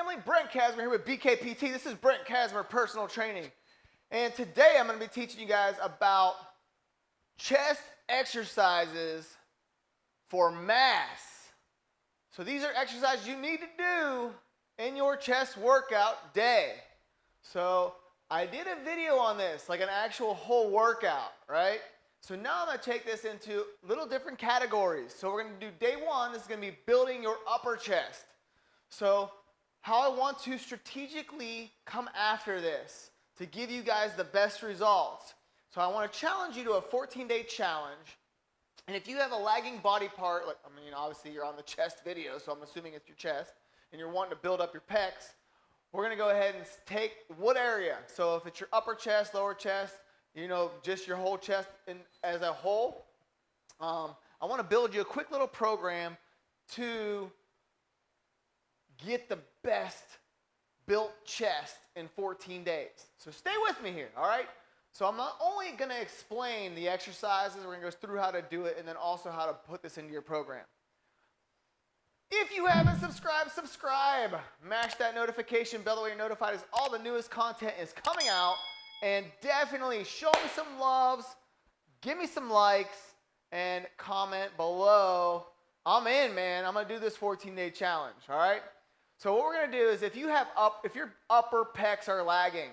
family, Brent Kasmer here with BKPT. This is Brent Kasmer Personal Training. And today I'm going to be teaching you guys about chest exercises for mass. So these are exercises you need to do in your chest workout day. So I did a video on this, like an actual whole workout, right? So now I'm going to take this into little different categories. So we're going to do day one. This is going to be building your upper chest. So how I want to strategically come after this to give you guys the best results. So I want to challenge you to a 14-day challenge. And if you have a lagging body part, like, I mean, obviously you're on the chest video, so I'm assuming it's your chest, and you're wanting to build up your pecs, we're going to go ahead and take what area. So if it's your upper chest, lower chest, you know, just your whole chest as a whole, I want to build you a quick little program to get the best built chest in 14 days. So stay with me here, all right? So I'm not only going to explain the exercises, we're going to go through how to do it, and then also how to put this into your program. If you haven't subscribed, subscribe. Mash that notification bell, that way you're notified as all the newest content is coming out. And definitely show me some loves, give me some likes, and comment below. I'm in, man. I'm going to do this 14-day challenge, all right? So what we're going to do is if your upper pecs are lagging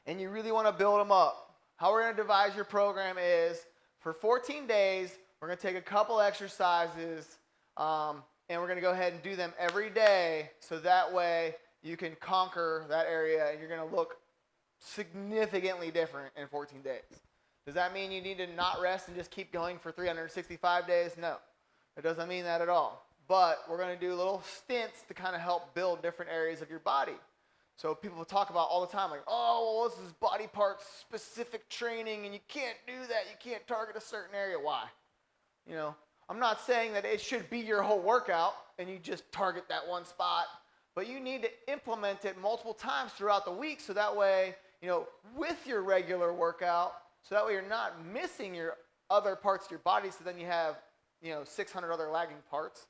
and you really want to build them up, how we're going to devise your program is for 14 days, we're going to take a couple exercises and we're going to go ahead and do them every day so that way you can conquer that area and you're going to look significantly different in 14 days. Does that mean you need to not rest and just keep going for 365 days? No, it doesn't mean that at all. But we're going to do little stints to kind of help build different areas of your body. So people talk about all the time, like, oh, well, this is body part specific training and you can't do that. You can't target a certain area. Why? You know, I'm not saying that it should be your whole workout and you just target that one spot, but you need to implement it multiple times throughout the week so that way, you know, with your regular workout, so that way you're not missing your other parts of your body, so then you have, you know, 600 other lagging parts.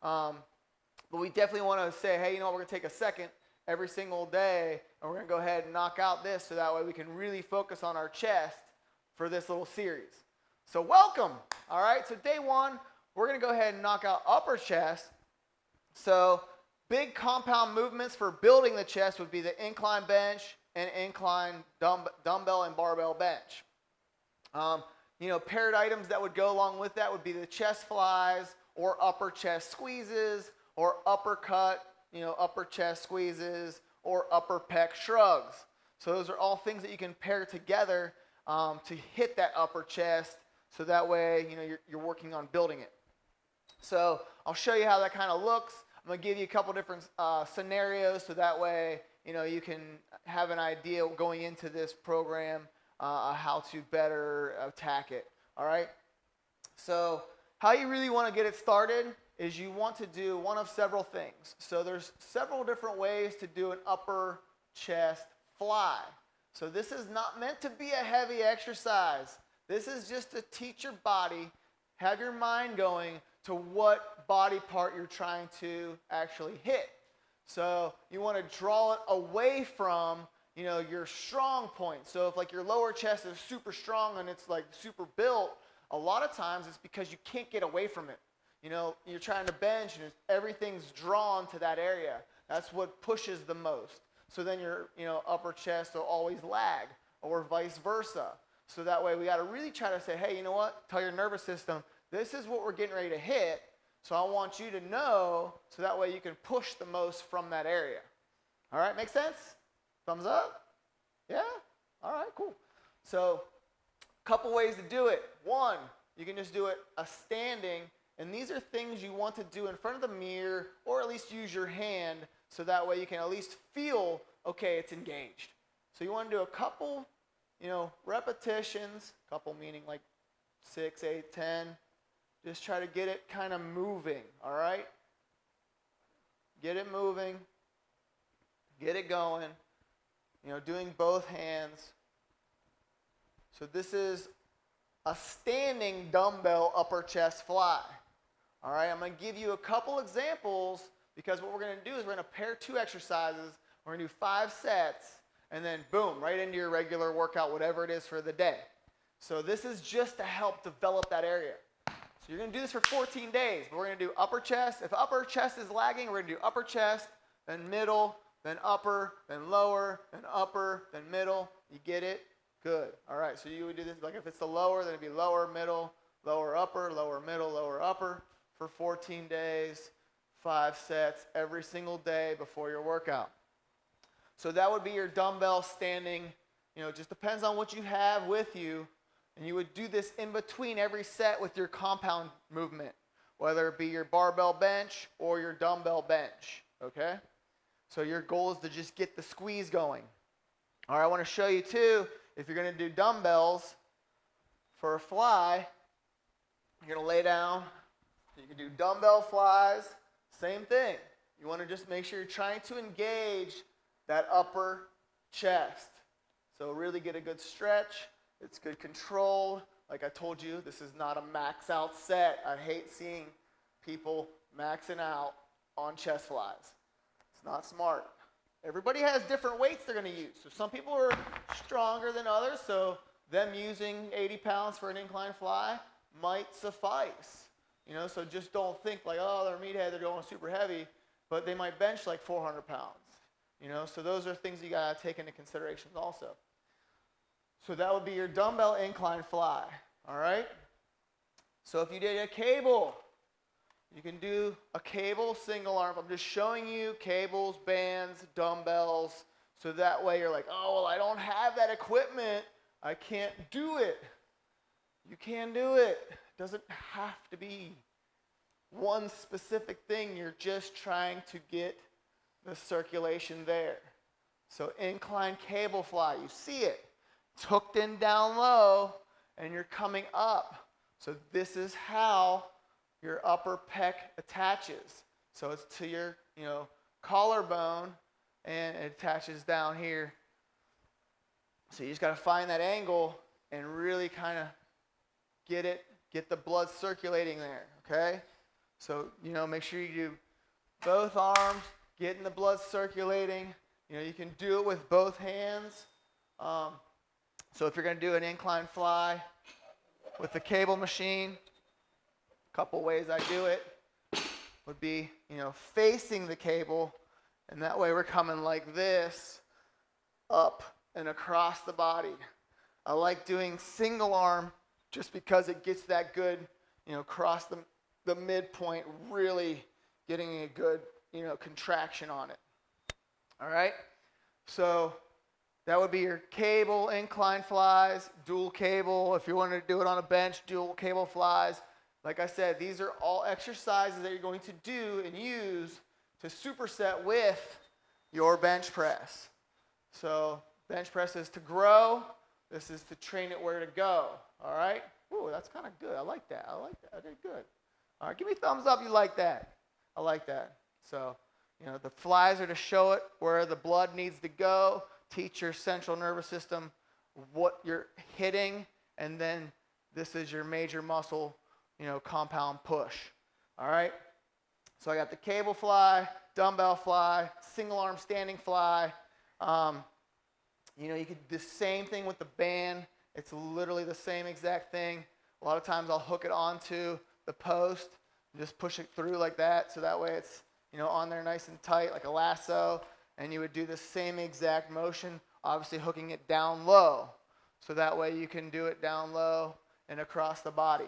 But we definitely want to say, hey, you know what, we're going to take a second every single day, and we're going to go ahead and knock out this, so that way we can really focus on our chest for this little series. So welcome, all right? So day one, we're going to go ahead and knock out upper chest. So big compound movements for building the chest would be the incline bench and incline dumbbell and barbell bench. You know, paired items that would go along with that would be the chest flies or upper chest squeezes or uppercut, you know, upper chest squeezes or upper pec shrugs. So those are all things that you can pair together to hit that upper chest so that way, you know, you're working on building it. So I'll show you how that kind of looks. I'm going to give you a couple different scenarios so that way, you know, you can have an idea going into this program how to better attack it, all right? So how you really want to get it started is you want to do one of several things. So there's several different ways to do an upper chest fly. So this is not meant to be a heavy exercise. This is just to teach your body, have your mind going to what body part you're trying to actually hit. So you want to draw it away from, you know, your strong point. So if like your lower chest is super strong and it's like super built, a lot of times it's because you can't get away from it. You know, you're trying to bench and everything's drawn to that area. That's what pushes the most. So then your, you know, upper chest will always lag or vice versa. So that way we got to really try to say, hey, you know what? Tell your nervous system, this is what we're getting ready to hit. So I want you to know so that way you can push the most from that area. All right, make sense? Thumbs up? Yeah? All right, cool. So a couple ways to do it. One, you can just do it a standing, and these are things you want to do in front of the mirror or at least use your hand so that way you can at least feel, okay, it's engaged. So you want to do a couple, you know, repetitions, couple meaning like 6, 8, 10. Just try to get it kind of moving, all right? Get it moving. Get it going. You know, doing both hands. So this is a standing dumbbell upper chest fly. All right, I'm going to give you a couple examples Because what we're going to do is we're going to pair 2 exercises. We're going to do 5 sets, and then boom, right into your regular workout, whatever it is for the day. So this is just to help develop that area. So you're going to do this for 14 days, but we're going to do upper chest. If upper chest is lagging, we're going to do upper chest, then middle, then upper, then lower, then upper, then middle. You get it? Good. All right, so you would do this, like if it's the lower, then it'd be lower, middle, lower, upper, lower, middle, lower, upper for 14 days, 5 sets every single day before your workout. So that would be your dumbbell standing. It just depends on what you have with you. And you would do this in between every set with your compound movement, whether it be your barbell bench or your dumbbell bench, okay? So your goal is to just get the squeeze going. All right, I want to show you too, if you're going to do dumbbells for a fly, you're going to lay down. You can do dumbbell flies, same thing. You want to just make sure you're trying to engage that upper chest. So really get a good stretch. It's good control. Like I told you, this is not a max out set. I hate seeing people maxing out on chest flies. It's not smart. Everybody has different weights they're going to use. So some people are stronger than others, so them using 80 pounds for an incline fly might suffice. So just don't think like, oh, they're meathead, they're going super heavy, but they might bench like 400 pounds. So those are things you got to take into consideration also. So that would be your dumbbell incline fly, all right? So if you did a cable, you can do a cable single arm. I'm just showing you cables, bands, dumbbells, so that way you're like, oh, well, I don't have that equipment. I can't do it. You can do it. It doesn't have to be one specific thing. You're just trying to get the circulation there. So incline cable fly, you see it. It's hooked in down low, and you're coming up. So this is how your upper pec attaches. So it's to your, collarbone, and it attaches down here. So you just got to find that angle and really kind of get the blood circulating there, okay? So, make sure you do both arms, getting the blood circulating. You can do it with both hands. So if you're going to do an incline fly with the cable machine, a couple ways I do it would be, facing the cable, and that way we're coming like this, up and across the body. I like doing single arm just because it gets that good, across the midpoint, really getting a good, contraction on it. All right? So that would be your cable incline flies, dual cable. If you wanted to do it on a bench, dual cable flies. Like I said, these are all exercises that you're going to do and use to superset with your bench press. So bench press is to grow. This is to train it where to go. All right? Ooh, that's kind of good. I like that. I did good. All right, give me a thumbs up. You like that? I like that. So, the flies are to show it where the blood needs to go. Teach your central nervous system what you're hitting, and then this is your major muscle, compound push. All right? So I got the cable fly, dumbbell fly, single arm standing fly. You could do the same thing with the band. It's literally the same exact thing. A lot of times I'll hook it onto the post and just push it through like that, so that way it's, on there nice and tight like a lasso. And you would do the same exact motion, obviously hooking it down low. So that way you can do it down low and across the body.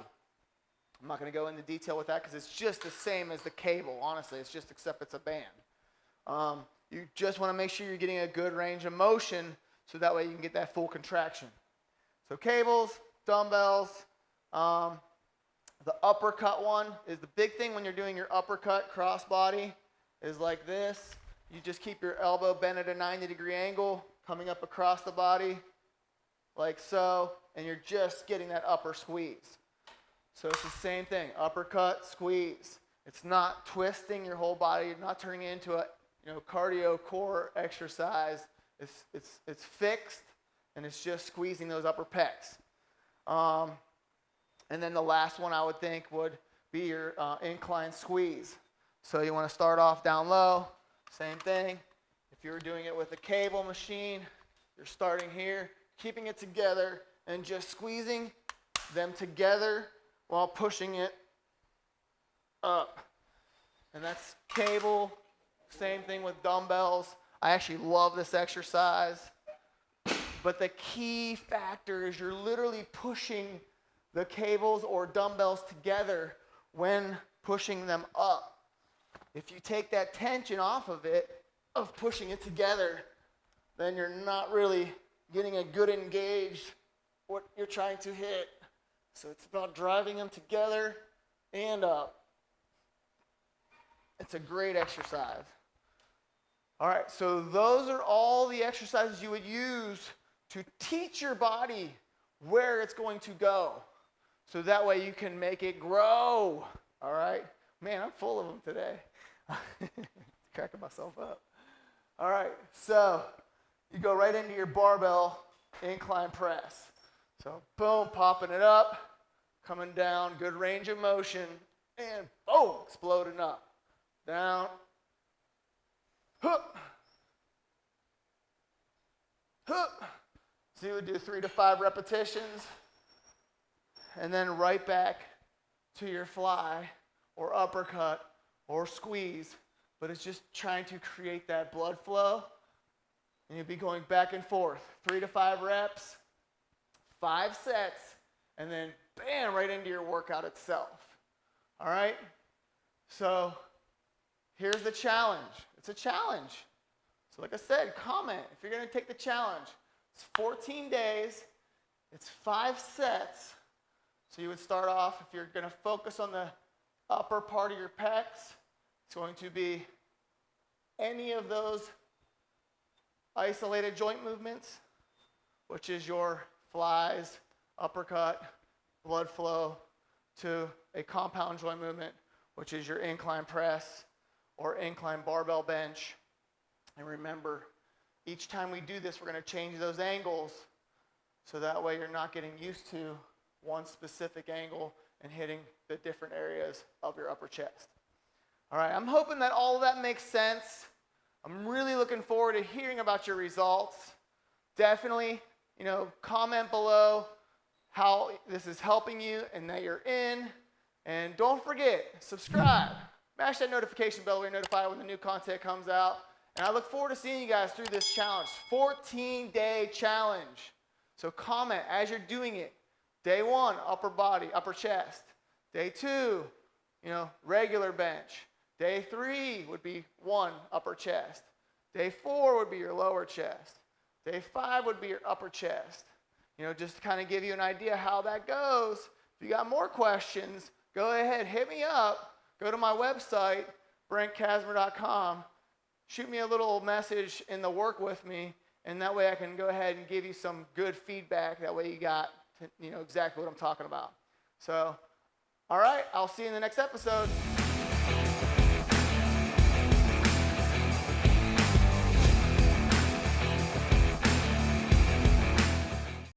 I'm not going to go into detail with that because it's just the same as the cable, honestly. It's just except it's a band. You just want to make sure you're getting a good range of motion so that way you can get that full contraction. So cables, dumbbells. The uppercut one is the big thing when you're doing your uppercut crossbody is like this. You just keep your elbow bent at a 90-degree angle, coming up across the body, like so, and you're just getting that upper squeeze. So it's the same thing, uppercut, squeeze. It's not twisting your whole body. You're not turning it into a cardio core exercise. It's fixed, and it's just squeezing those upper pecs. And then the last one I would think would be your incline squeeze. So you want to start off down low, same thing. If you were doing it with a cable machine, you're starting here, keeping it together, and just squeezing them together while pushing it up. And that's cable. Same thing with dumbbells. I actually love this exercise. But the key factor is you're literally pushing the cables or dumbbells together when pushing them up. If you take that tension off of it, of pushing it together, then you're not really getting a good engaged what you're trying to hit. So it's about driving them together and up. It's a great exercise. All right, so those are all the exercises you would use to teach your body where it's going to go. So that way you can make it grow. All right? Man, I'm full of them today. Cracking myself up. All right, so you go right into your barbell incline press. So boom, popping it up, coming down, good range of motion, and boom, exploding up. Down, hook, hook. So you would do 3 to 5 repetitions, and then right back to your fly or uppercut or squeeze. But it's just trying to create that blood flow. And you'll be going back and forth. 3 to 5 reps, 5 sets, and then bam, right into your workout itself. All right? So here's the challenge. It's a challenge. So like I said, comment if you're going to take the challenge. It's 14 days. It's 5 sets. So you would start off, if you're going to focus on the upper part of your pecs, it's going to be any of those isolated joint movements, which is your flies, uppercut, blood flow, to a compound joint movement, which is your incline press or incline barbell bench. And remember, each time we do this, we're going to change those angles so that way you're not getting used to one specific angle and hitting the different areas of your upper chest. All right, I'm hoping that all of that makes sense. I'm really looking forward to hearing about your results. Definitely, comment below how this is helping you and that you're in. And don't forget, subscribe. Mash that notification bell where you're notified when the new content comes out. And I look forward to seeing you guys through this challenge, 14-day challenge. So comment as you're doing it. Day 1, upper body, upper chest. Day 2, regular bench. Day 3 would be 1, upper chest. Day 4 would be your lower chest. Day 5 would be your upper chest. Just to kind of give you an idea how that goes. If you got more questions, go ahead, hit me up. Go to my website, BrentKasmer.com. Shoot me a little message in the work with me, and that way I can go ahead and give you some good feedback. That way you got exactly what I'm talking about. So, all right, I'll see you in the next episode.